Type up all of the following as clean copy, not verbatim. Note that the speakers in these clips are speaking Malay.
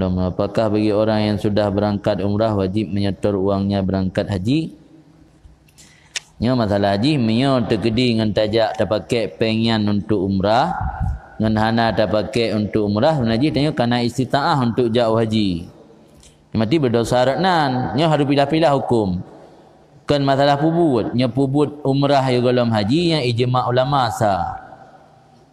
Apakah bagi orang yang sudah berangkat umrah wajib menyetor uangnya berangkat haji? Nya masalah haji menyo tergedi dengan tajak terpakai pengian untuk umrah dengan hana terpakai untuk umrah haji tanya kana istitaah untuk jauh haji. Mati berdosa syaratnan nya harus pilih-pilih hukum. Kan masalah pubut, nya pubut umrah ya dalam haji yang ijma' ulama sah.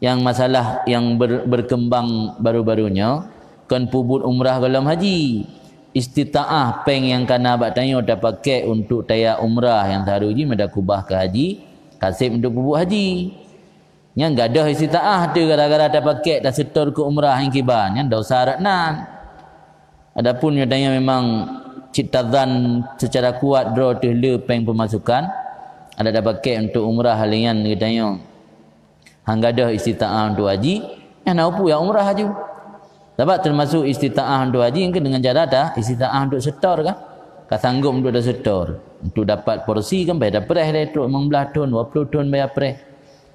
Yang masalah yang berkembang baru-barunya kan pubut umrah dalam haji. Istitaah peng yang kana abak tanya dah pakai untuk tayak umrah yang taruh haji meda kubah ke haji kasih untuk pupuk haji yang enggak ada istitaah tu gara-gara dah pakai dah setor ke umrah yang kiban yang dah syaratnan. Adapun yang tanya memang citazan secara kuat draw tu le peng pemasukan ada dah pakai untuk umrah halian katanya hang ada istitaah untuk haji yang nak upu yang umrah haji. Sebab termasuk istitaah untuk haji kan dengan cara dah istitaah untuk setor kan. Kau sanggup untuk dah setor. Untuk dapat porsi kan bayar dah pereh letruk 15 ton, 20 ton bayar pereh.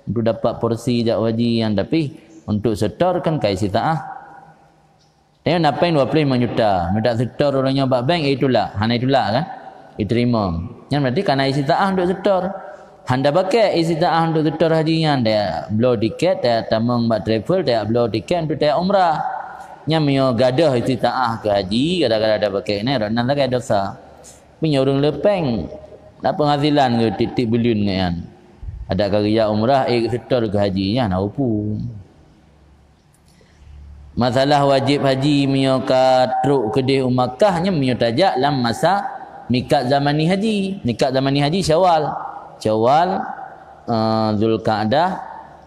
Untuk dapat porsi jak haji yang tapi untuk setor kan kai istitaah. Tengok napain 25 juta. Minta setor orangnya bak bank itulah. Hana itulah kan. Diterima. Yang berarti kerana istitaah untuk setor. Handa pakai istitaah untuk setor haji yang dia blow tiket, dia tamang bak travel, dia blow tiket untuk dia umrah. Nya mio gadah istitaah ke haji kadang-kadang ada pakai ni ranan lagi dosa. Punya orang lepeng nak penghasilan ke titik bilion kan. Ada kerja umrah setor ke haji nya nak upu. Masalah wajib haji mio ka truk kedih Makkah nya mio tajak dalam masa mikat zamani haji. Mikat zamani haji Syawal. Syawal Zulkaadah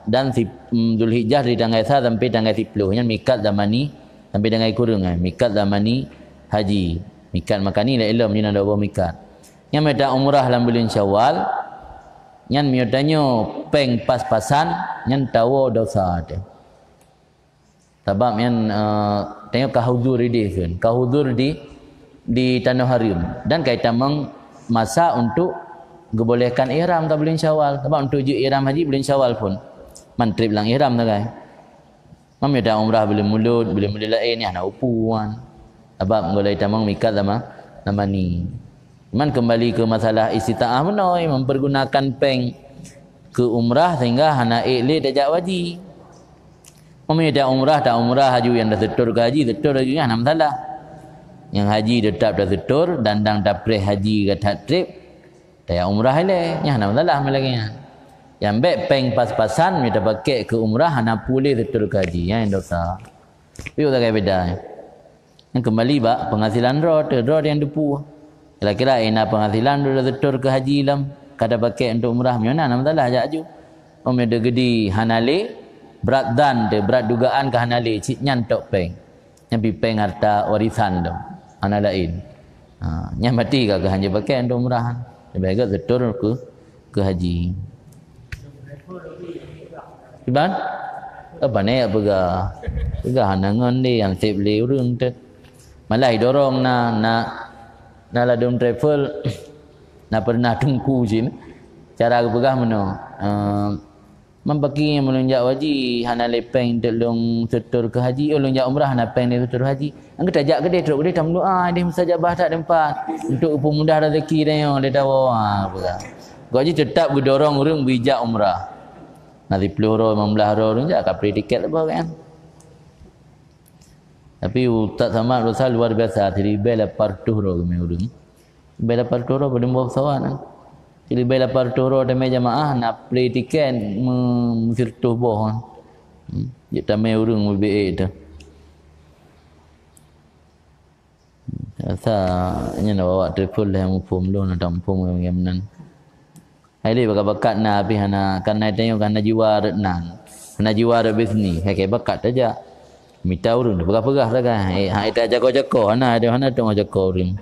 dan Zulhijjah dari tanggal 1 sampai tanggal 10 nya mikat zamani sampai dengan kurung mikat zamani haji. Mikat makan ni la ilmu ni ada buah mikat. Yang mereka umrah dalam bulan Syawal. Yang mereka tanya peng pas-pasan yang tahu dosa dia. Sebab yang tanya kahudur di kan. Kahudur di tanah haram dan kaitan masa untuk dibolehkan ihram dah bulan Syawal. Sebab untuk ihram haji bulan Syawal pun mantrib lang ihram dah kan. Mami dah umrah boleh mulut lain ni nak upuan. Sebab mulai tamang mikat nama ni. Man kembali ke masalah istitaah menoi mempergunakan peng ke umrah sehingga hana le tajak haji. Mami dah umrah haji yang dah setor ke haji lagi kan masalah. Yang haji tetap dah setor dandang dah pre haji ke trip tajak umrah le nya masalah lagi kan. Yang baik peng pas-pasan kita pakai ke umrah hana boleh setor ke haji yang dosa. Itu tak kaya beda. Yang kembali bak penghasilan draw yang depu. Kira-kira enak penghasilan dah setor ke haji lam kada pakai untuk umrah mana masalah ajak aju. Ada gedi hanale berat dan berat dugaan ke hanale cik nyantok peng. Yang peng harta warisan tu. Hana lain. Yang mati ke hanya pakai untuk umrah. Lebih agak setor ke haji. Iban? Apa ni pegah? Pegah nangan ni yang sip le urang tet. Malai dorong na ladum travel na pernah tungku sini. Cara pegah mano? Membagi melunjak haji hana lepeng telung setor ke haji, melunjak umrah hana peng dia setor haji. Angkat tajak ke dia truk dia tam doa dia mustajabah tak tempat untuk pemudah rezeki dia yang dia tahu pegah. Gaji tetap berdorong urang bijak umrah. Nanti 10 ro 15 ro orang je akan beli tiket apa kan. Tapi Ustaz Samad Rasa luar biasa. Jadi bela partuh ro kami urang. Bela partuh ro pada buat sawan. Jadi bela partuh ro demi jamaah nak beli tiket mengirtuh boh. Jadi tamai urang lebih itu. Rasa nya nak bawa travel lah mufum lu nak tampung yang menan. Hai le bakat na abi hana kan naik tengok kan jiwa retnan. Hana jiwa bisni. Hai bakat aja. Minta urun pegah-pegah lah kan. Hai tak jago-jago hana ada hana tengok jago urun.